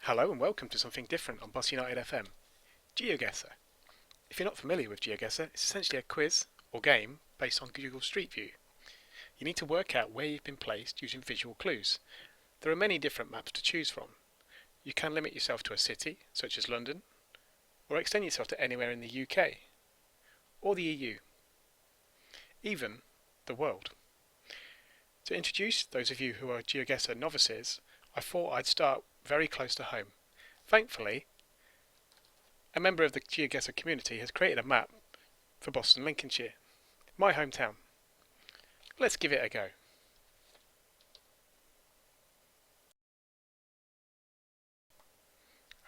Hello and welcome to something different on BostonUnitedFM. GeoGuessr. If you're not familiar with GeoGuessr, it's essentially a quiz or game based on Google Streetview. You need to work out where you've been placed using visual clues. There are many different maps to choose from. You can limit yourself to a city, such as London, or extend yourself to anywhere in the UK, or the EU, even the world. To introduce those of you who are GeoGuessr novices, I thought I'd start very close to home. Thankfully, a member of the GeoGuessr community has created a map for Boston, Lincolnshire, my hometown. Let's give it a go.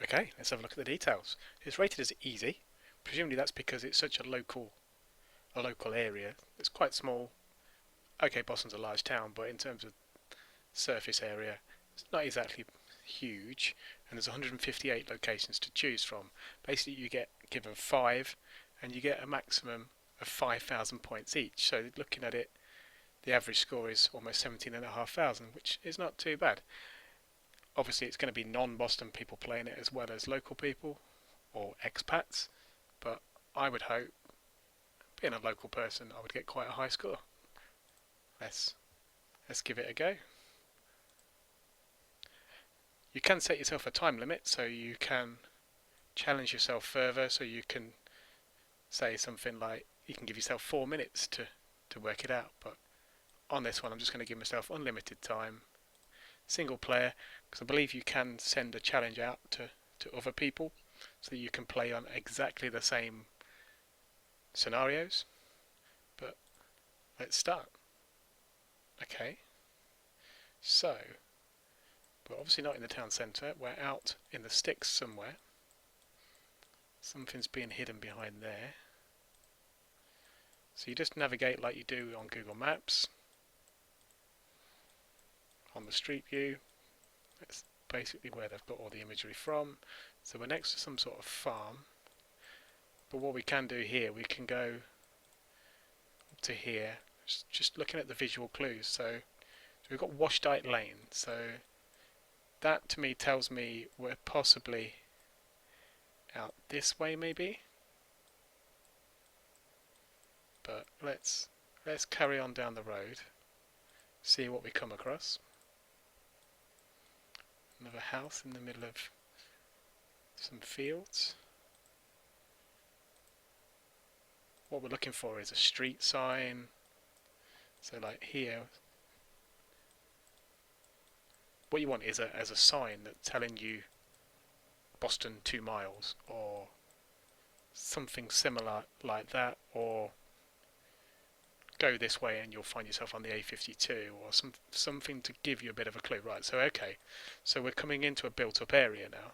Okay, let's have a look at the details. It's rated as easy. Presumably that's because it's such a local area. It's quite small. Okay, Boston's a large town, but in terms of surface area, it's not exactly huge, and there's 158 locations to choose from. Basically, you get given 5, and you get a maximum of 5,000 points each. So looking at it, the average score is almost 17,500, which is not too bad. Obviously, it's going to be non-Boston people playing it as well as local people or expats, but I would hope, being a local person, I would get quite a high score. Let's give it a go. You can set yourself a time limit, so you can challenge yourself further, so you can say something like you can give yourself 4 minutes to work it out, but on this one I'm just going to give myself unlimited time, single player, because I believe you can send a challenge out to other people so that you can play on exactly the same scenarios. But let's start. Okay, so we're obviously not in the town centre, we're out in the sticks somewhere. Something's being hidden behind there. So you just navigate like you do on Google Maps, on the Street View. That's basically where they've got all the imagery from. So we're next to some sort of farm. But what we can do here, we can go up to here, just looking at the visual clues. So we've got Washdite Lane. So that to me tells me we're possibly out this way maybe. But let's carry on down the road, see what we come across. Another house in the middle of some fields. What we're looking for is a street sign. So like here, what you want is a sign that's telling you Boston 2 miles or something similar like that, or go this way and you'll find yourself on the A52, or something to give you a bit of a clue. Right, so okay, so we're coming into a built-up area now.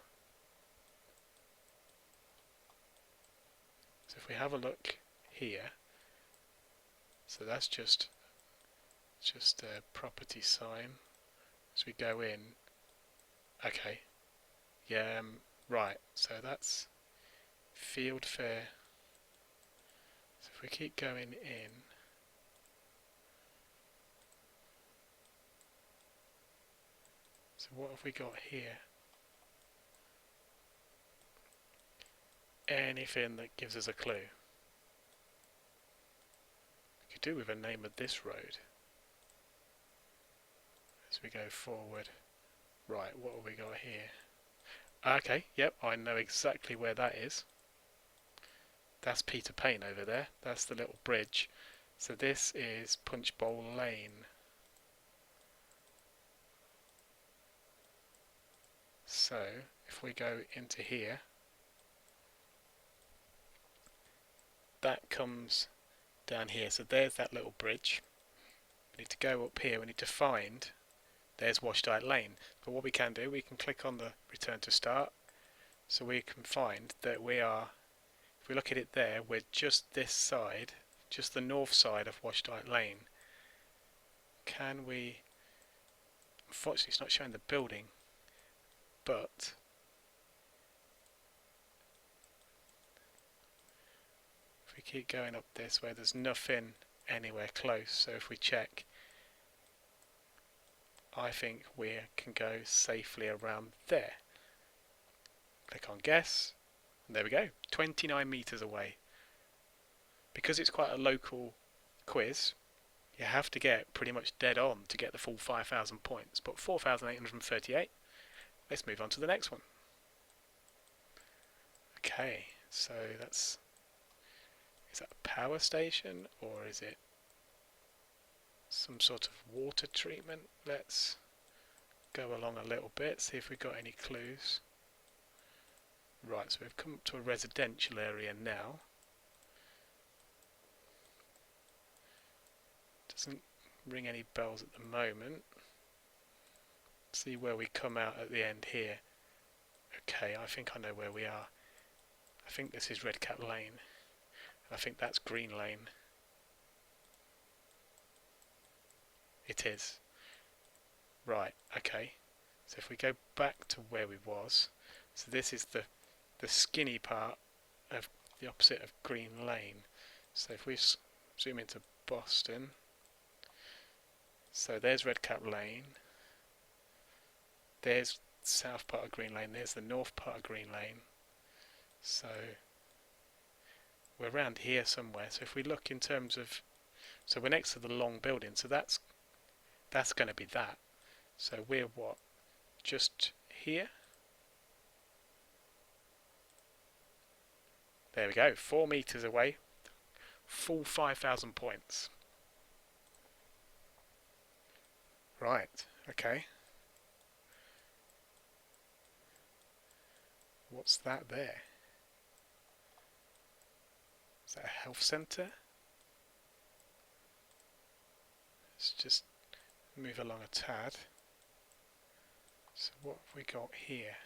So if we have a look here, so that's just a property sign. As we go in, okay, yeah, right, so that's Field Fair. So if we keep going in, so what have we got here? Anything that gives us a clue. We could do with a name of this road as we go forward. Right, what have we got here? Okay, yep, I know exactly where that is. That's Peter Payne over there. That's the little bridge. So this is Punch Bowl Lane. So if we go into here, that comes down here. So there's that little bridge. We need to go up here. We need to find, there's Washdite Lane. But what we can do, we can click on the return to start. So we can find that we are, if we look at it there, we're just this side, just the north side of Washdite Lane. Can we, unfortunately it's not showing the building, but if we keep going up this way, there's nothing anywhere close. So if we check, I think we can go safely around there. Click on guess, and there we go, 29 metres away. Because it's quite a local quiz, you have to get pretty much dead on to get the full 5,000 points, but 4,838. Let's move on to the next one. Okay, so is that a power station or is it some sort of water treatment? Let's go along a little bit, see if we've got any clues. Right, so we've come up to a residential area now. Doesn't ring any bells at the moment. See where we come out at the end here. Okay, I think I know where we are. I think this is Red Cap Lane. And I think that's Green Lane. It is. Right, okay. So if we go back to where we was, so this is the skinny part of the opposite of Green Lane. So if we zoom into Boston, so there's Red Cap Lane, there's the south part of Green Lane, there's the north part of Green Lane. So we're around here somewhere. So if we look in terms of, so we're next to the long building, so that's going to be that. So we're what? Just here? There we go, 4 metres away, full 5,000 points. Right, okay. What's that there? Is that a health centre? Let's just move along a tad. So what have we got here?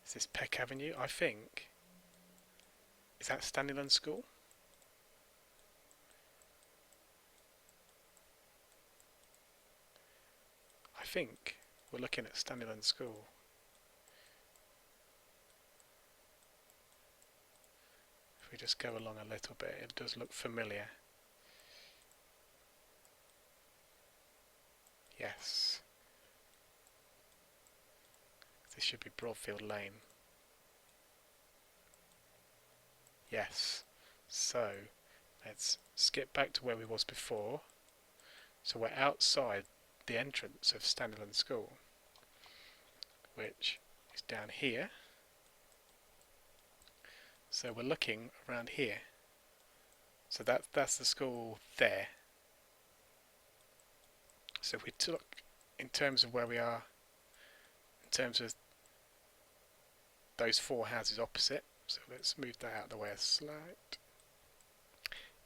Is this Peck Avenue? I think. Is that Standyland School? I think we're looking at Standyland School. If we just go along a little bit, it does look familiar. Yes. This should be Broadfield Lane. Yes. So let's skip back to where we was before. So we're outside the entrance of Standyland School, which is down here. So we're looking around here. So that's the school there. So if we look in terms of where we are, in terms of those 4 houses opposite, so let's move that out of the way a slight.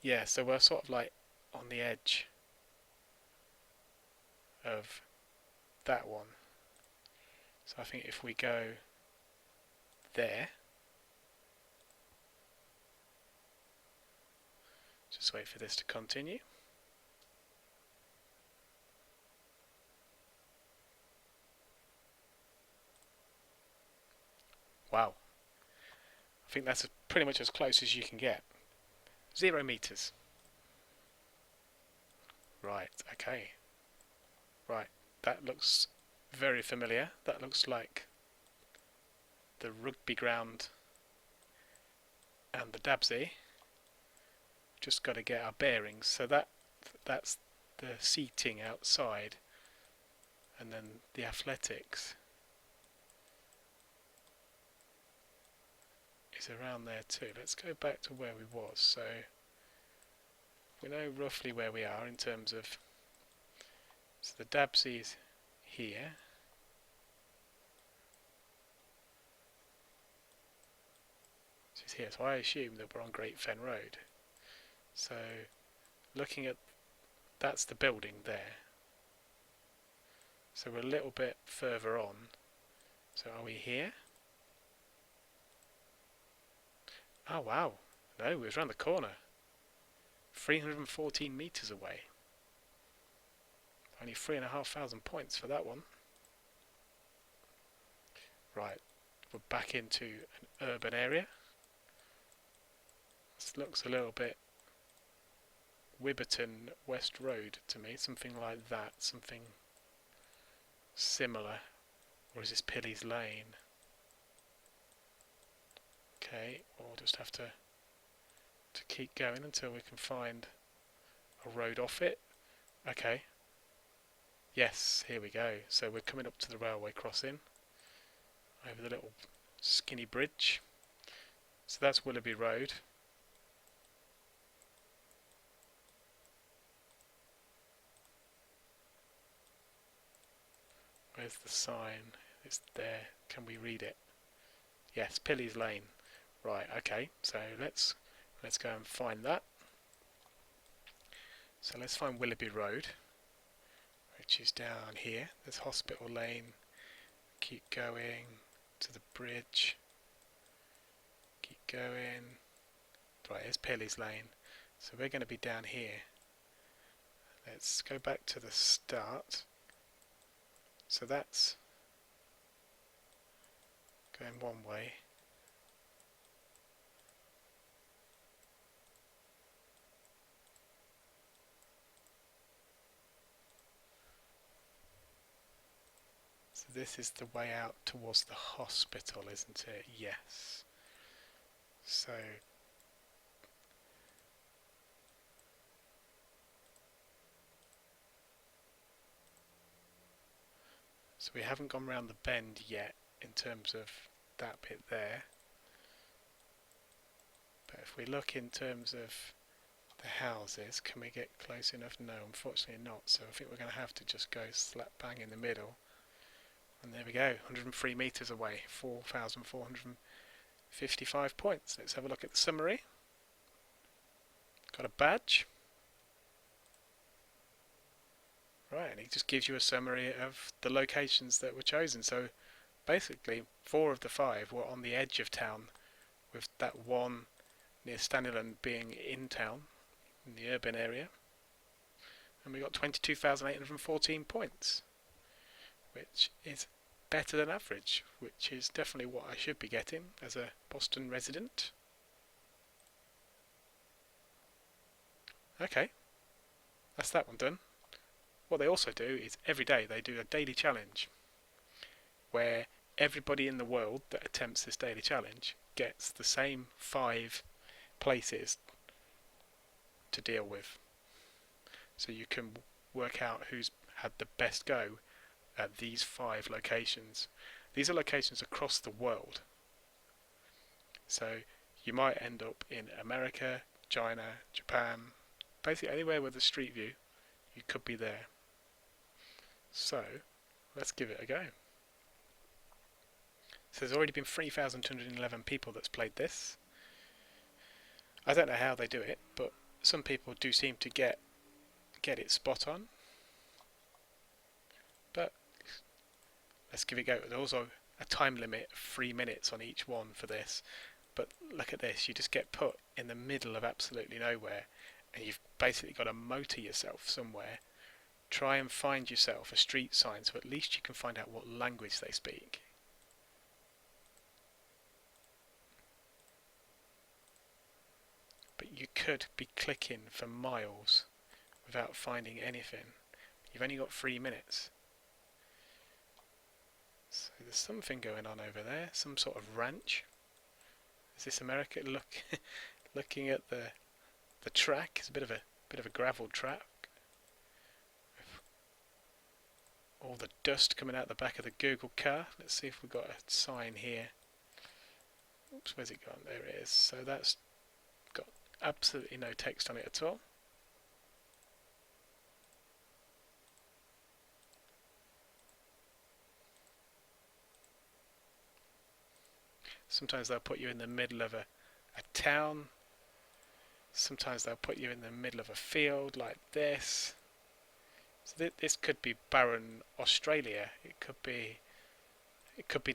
Yeah, so we're sort of like on the edge of that one. So I think if we go there, just wait for this to continue. Wow. I think that's pretty much as close as you can get. 0 metres. Right, okay. Right, that looks very familiar. That looks like the rugby ground and the Dabsey. Just got to get our bearings. So that's the seating outside, and then the athletics is around there too. Let's go back to where we was. So we know roughly where we are in terms of, so the Dabsey's here. She's here, so I assume that we're on Great Fen Road. So looking at, that's the building there. So we're a little bit further on. So are we here? Oh wow, no, we was around the corner. 314 metres away. Only 3,500 points for that one. Right, we're back into an urban area. This looks a little bit Wibberton West Road to me, something like that, something similar. Or is this Pilly's Lane? Okay, we'll just have to keep going until we can find a road off it. Okay. Yes, here we go. So we're coming up to the railway crossing over the little skinny bridge. So that's Willoughby Road. Where's the sign? It's there. Can we read it? Yes, Pilly's Lane. Right, okay. So let's go and find that. So let's find Willoughby Road, which is down here. There's Hospital Lane. Keep going to the bridge. Keep going. Right, here's Pilly's Lane. So we're going to be down here. Let's go back to the start. So that's going one way. So this is the way out towards the hospital, isn't it? Yes. So we haven't gone round the bend yet in terms of that bit there. But if we look in terms of the houses, can we get close enough? No, unfortunately not. So I think we're going to have to just go slap bang in the middle. And there we go, 103 metres away, 4,455 points. Let's have a look at the summary. Got a badge. Right, and it just gives you a summary of the locations that were chosen. So basically 4 of the 5 were on the edge of town, with that one near Stanleyland being in town, in the urban area. And we got 22,814 points, which is better than average, which is definitely what I should be getting as a Boston resident. Okay, that's that one done. What they also do is every day they do a daily challenge where everybody in the world that attempts this daily challenge gets the same 5 places to deal with. So you can work out who's had the best go at these 5 locations. These are locations across the world. So you might end up in America, China, Japan, basically anywhere with a street view, you could be there. So let's give it a go. So there's already been 3,211 people that's played this. I don't know how they do it, but some people do seem to get it spot on. But let's give it a go. There's also a time limit of 3 minutes on each one for this. But look at this, you just get put in the middle of absolutely nowhere, and you've basically got to motor yourself somewhere. Try and find yourself a street sign so at least you can find out what language they speak. But you could be clicking for miles without finding anything. You've only got 3 minutes. So there's something going on over there, some sort of ranch. Is this America? Looking at the track, it's a bit of a gravel track. All the dust coming out the back of the Google car. Let's see if we've got a sign here. Oops, where's it gone? There it is. So that's got absolutely no text on it at all. Sometimes they'll put you in the middle of a town. Sometimes they'll put you in the middle of a field like this. So this could be barren Australia. It could be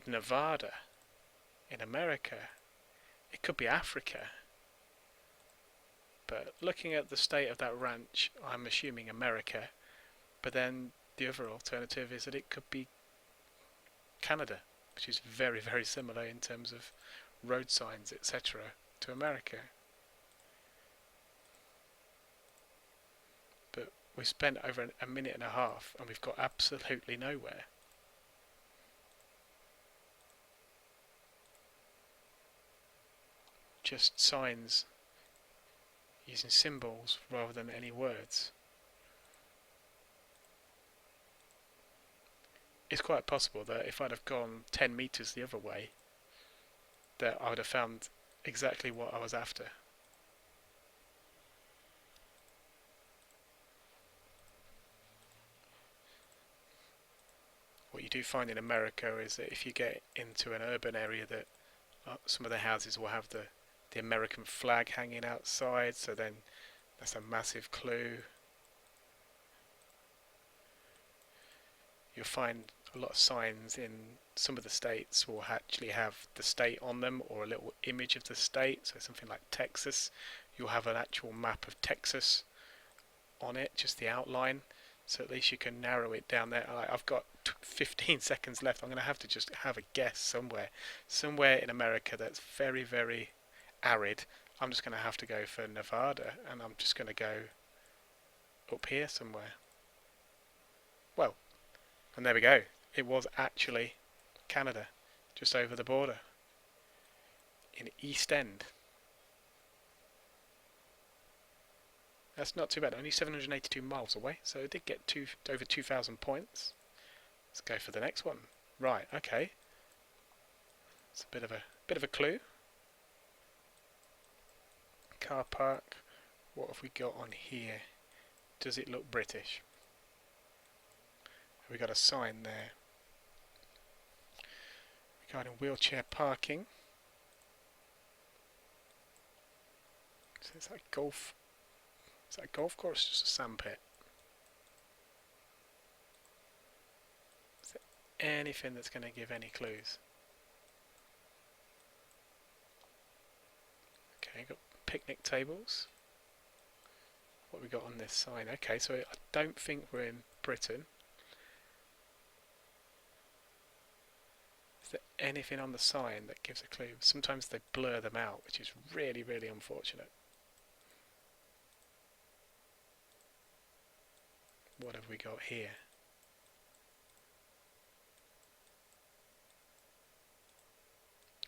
Nevada in America. It could be Africa. But looking at the state of that ranch, I'm assuming America. But then the other alternative is that it could be Canada, which is very, very similar in terms of road signs, etc., to America. But we spent over a minute and a half and we've got absolutely nowhere. just signs using symbols rather than any words. It's quite possible that if I'd have gone 10 meters the other way, that I would have found exactly what I was after. What you do find in America is that if you get into an urban area, that some of the houses will have the American flag hanging outside, so then that's a massive clue. You'll find a lot of signs in some of the states will actually have the state on them or a little image of the state. So something like Texas, you'll have an actual map of Texas on it, just the outline. So at least you can narrow it down there. I've got 15 seconds left. I'm going to have to just have a guess somewhere in America that's very, very arid. I'm just going to have to go for Nevada, and I'm just going to go up here somewhere. Well, and there we go. It was actually Canada, just over the border in East End. That's not too bad, only 782 miles away, so it did get over 2,000 points. Let's go for the next one. Right, okay. It's a bit of a clue. Car park. What have we got on here? Does it look British? Have we got a sign there regarding wheelchair parking? So is that golf? Is that a golf course or just a sandpit? Is there anything that's going to give any clues? Okay, got picnic tables. What have we got on this sign? Okay, so I don't think we're in Britain. Is there anything on the sign that gives a clue? Sometimes they blur them out, which is really, really unfortunate. What have we got here?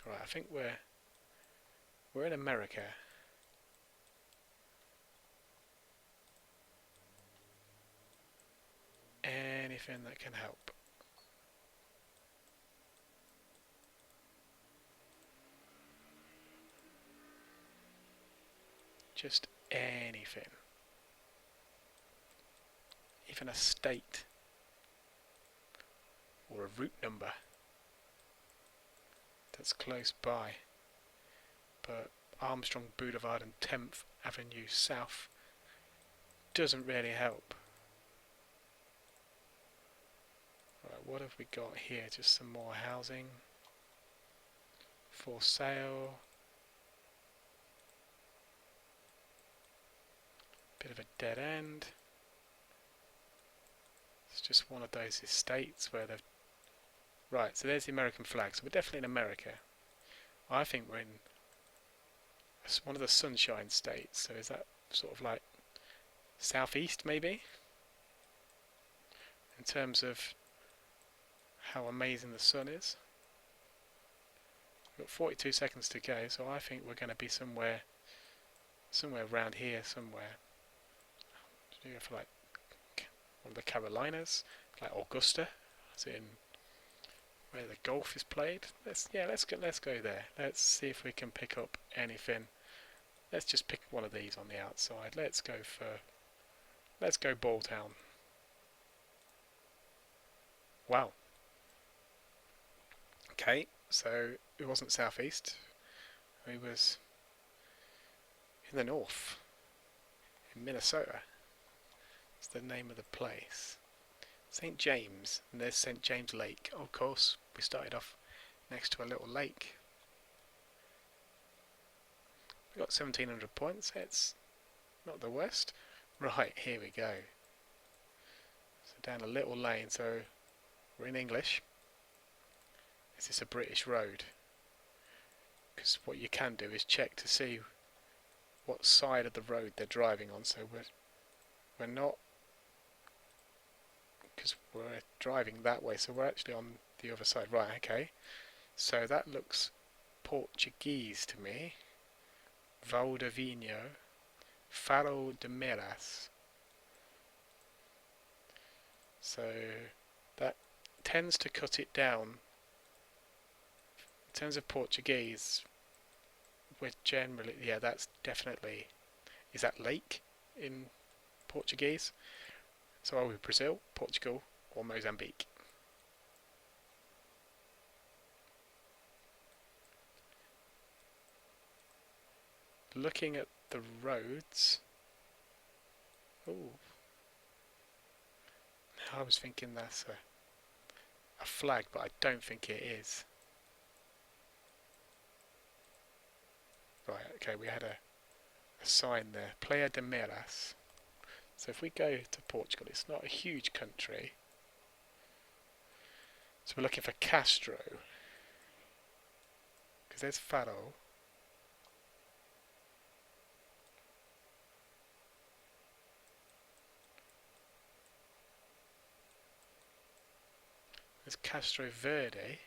Right, I think we're in America. Anything that can help. Just anything. Even a state or a route number that's close by. But Armstrong Boulevard and 10th Avenue South doesn't really help. Right, what have we got here? Just some more housing for sale. Bit of a dead end. It's just one of those estates where they've... Right, so there's the American flag, so we're definitely in America. I think we're in one of the Sunshine States, so is that sort of like southeast maybe? In terms of how amazing the sun is. We've got 42 seconds to go, so I think we're going to be somewhere around here somewhere. Should we go for like one of the Carolinas, like Augusta, as in where the golf is played? Let's go there. Let's see if we can pick up anything. Let's just pick one of these on the outside. Let's go Balltown. Wow. Okay, so it wasn't southeast. It was in the north, in Minnesota. It's the name of the place. St. James, and there's St. James Lake. Of course, we started off next to a little lake. We got 1,700 points. It's not the worst. Right, here we go. So down a little lane. So we're in English. Is this a British road? Because what you can do is check to see what side of the road they're driving on. So we're not, because we're driving that way, so we're actually on the other side. Right, okay. So that looks Portuguese to me. Valdivino, Faro de Meras. So that tends to cut it down. In terms of Portuguese, we're generally, yeah, that's definitely, is that lake in Portuguese? So are we Brazil, Portugal, or Mozambique? Looking at the roads, ooh, I was thinking that's a flag, but I don't think it is. Right, okay, we had a sign there, Playa de Meras. So if we go to Portugal, it's not a huge country. So we're looking for Castro, because there's Faro. There's Castro Verde.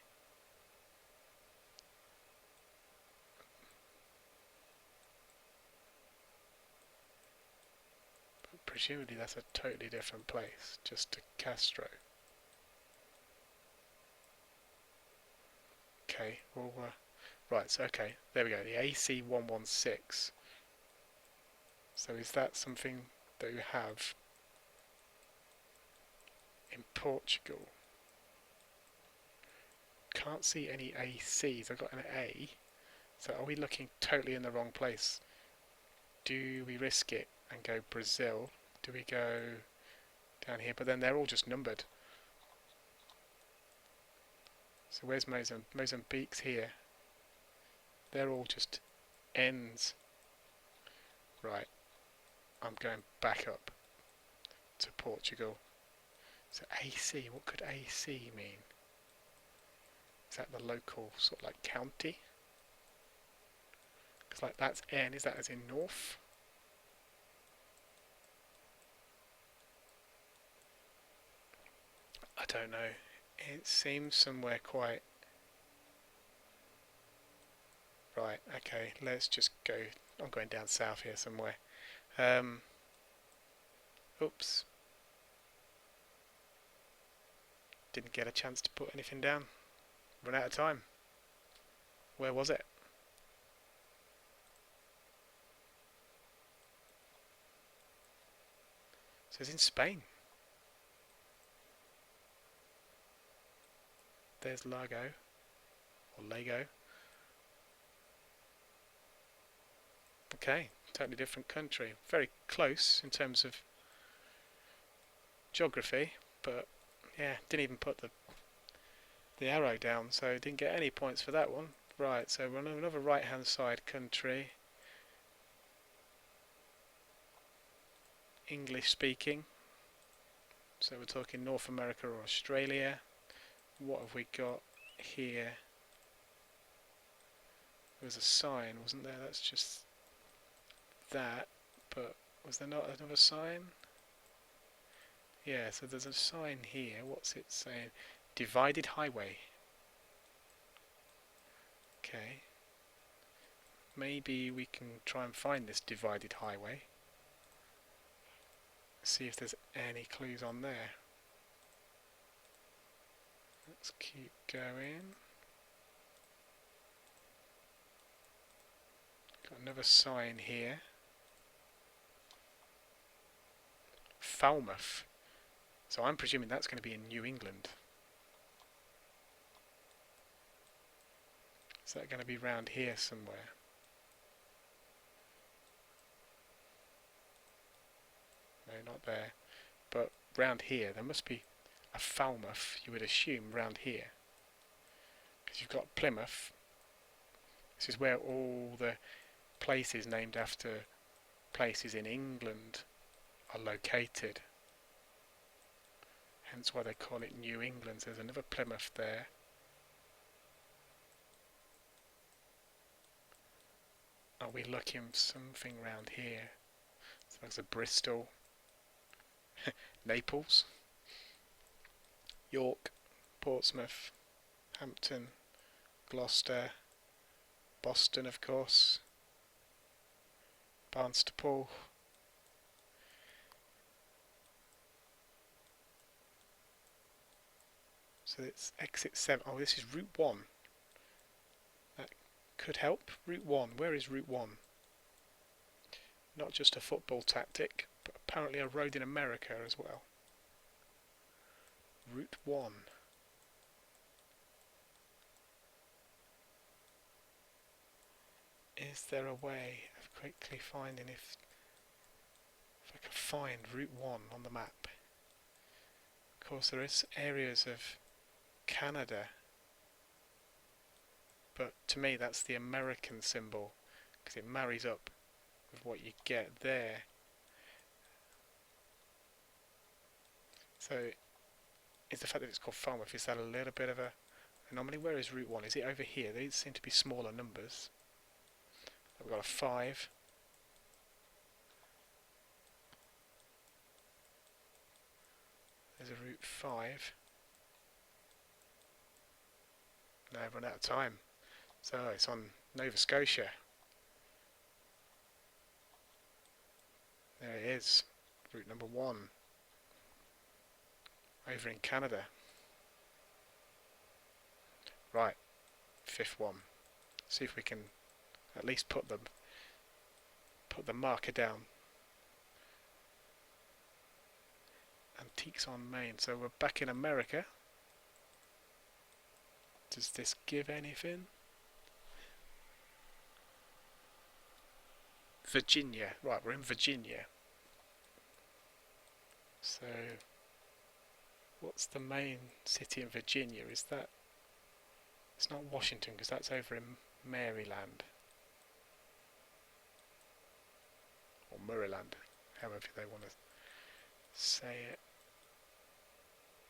But presumably that's a totally different place, just to Castro. Okay, well, right, so okay, there we go, the AC116. So is that something that you have in Portugal? Can't see any ACs. I've got an A. So are we looking totally in the wrong place? Do we risk it and go Brazil? Do we go down here? But then they're all just numbered. So where's Mozambique? Mozambique's here. They're all just N's. Right. I'm going back up to Portugal. So AC, what could AC mean? Is that the local sort of like county? Because like that's N, is that as in north? I don't know. It seems somewhere quite... Right, okay, let's just go... I'm going down south here somewhere. Oops. Didn't get a chance to put anything down. Run out of time. Where was it? So it's in Spain. There's Lago, or Lego. Okay, totally different country. Very close in terms of geography, but yeah, didn't even put the arrow down, so didn't get any points for that one. Right, so we're on another right hand side country. English speaking. So we're talking North America or Australia. What have we got here? There was a sign, wasn't there? That's just that, but was there not another sign? Yeah, so there's a sign here. What's it saying? Divided highway. Okay. Maybe we can try and find this divided highway. See if there's any clues on there. Let's keep going. Got another sign here. Falmouth. So I'm presuming that's going to be in New England. Is that going to be round here somewhere? No, not there. But round here, there must be a Falmouth, you would assume, round here. Because you've got Plymouth. This is where all the places named after places in England are located. Hence why they call it New England. There's another Plymouth there. Are we looking something round here? So there's a Bristol. Naples. York. Portsmouth. Hampton. Gloucester. Boston, of course. Barnstaple. So it's exit 7. Oh, this is Route 1. That could help. Route 1. Where is Route 1? Not just a football tactic, but apparently a road in America as well. Route 1. Is there a way of quickly finding if I can find Route 1 on the map? Of course, there is areas of Canada, but to me that's the American symbol because it marries up with what you get there. So is the fact that it's called Falmouth, is that a little bit of a anomaly? Where is Route 1? Is it over here? These seem to be smaller numbers. We've got a 5. There's a Route 5. Now I've run out of time. So it's on Nova Scotia. There it is. Route number 1. Over in Canada. Right. 5th one. See if we can at least put the marker down. Antiques on Main. So we're back in America. Does this give anything? Virginia. Right, we're in Virginia. So what's the main city in Virginia? Is that... It's not Washington because that's over in Maryland. Or Maryland, however they want to say it.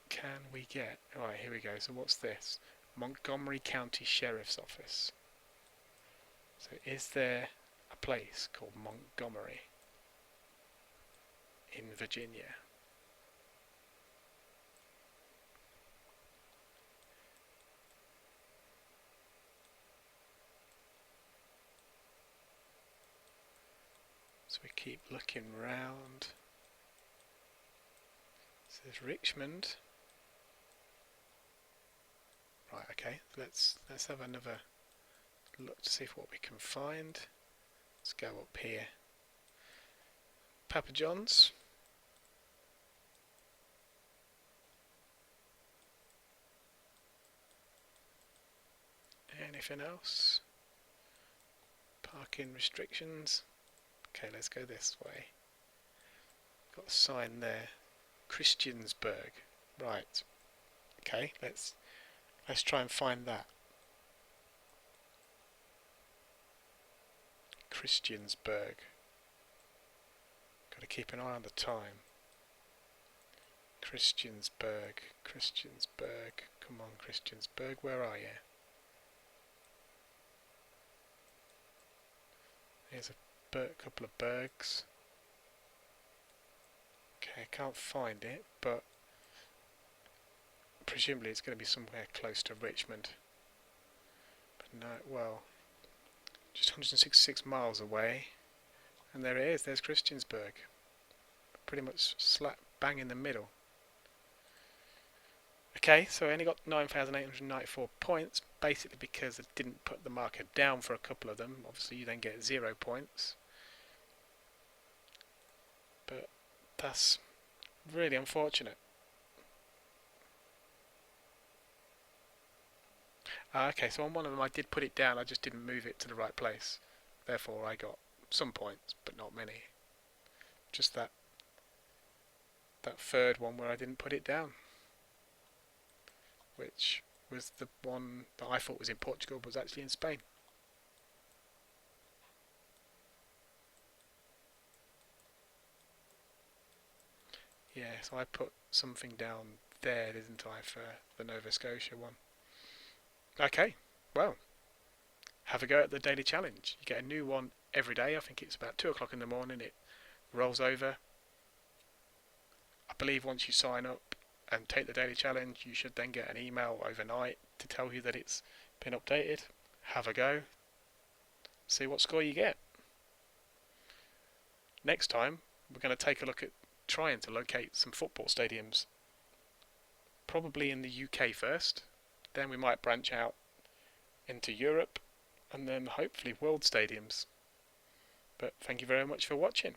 Can we get... Alright, here we go. So what's this? Montgomery County Sheriff's Office. So is there a place called Montgomery in Virginia? So we keep looking round. So there's Richmond. Right, okay, let's have another look to see what we can find. Let's go up here. Papa John's. Anything else? Parking restrictions. Okay, let's go this way. Got a sign there. Christiansburg. Right. Okay, let's try and find that. Christiansburg. Got to keep an eye on the time. Christiansburg. Come on, Christiansburg. Where are you? Here's a couple of bergs. Okay, I can't find it, but presumably it's going to be somewhere close to Richmond. But no, well, just 166 miles away, and there it is. There's Christiansburg, pretty much slap bang in the middle. Okay, so I only got 9,894 points, basically because I didn't put the marker down for a couple of them. Obviously you then get 0 points, but that's really unfortunate. Okay, so on one of them I did put it down, I just didn't move it to the right place. Therefore I got some points, but not many. Just that third one where I didn't put it down, which was the one that I thought was in Portugal but was actually in Spain. Yeah, so I put something down there, didn't I, for the Nova Scotia one. Okay, well, have a go at the daily challenge. You get a new one every day. I think it's about 2 o'clock in the morning. It rolls over. I believe once you sign up and take the daily challenge, you should then get an email overnight to tell you that it's been updated. Have a go. See what score you get. Next time, we're going to take a look at trying to locate some football stadiums. Probably in the UK first, then we might branch out into Europe, and then hopefully world stadiums. But thank you very much for watching.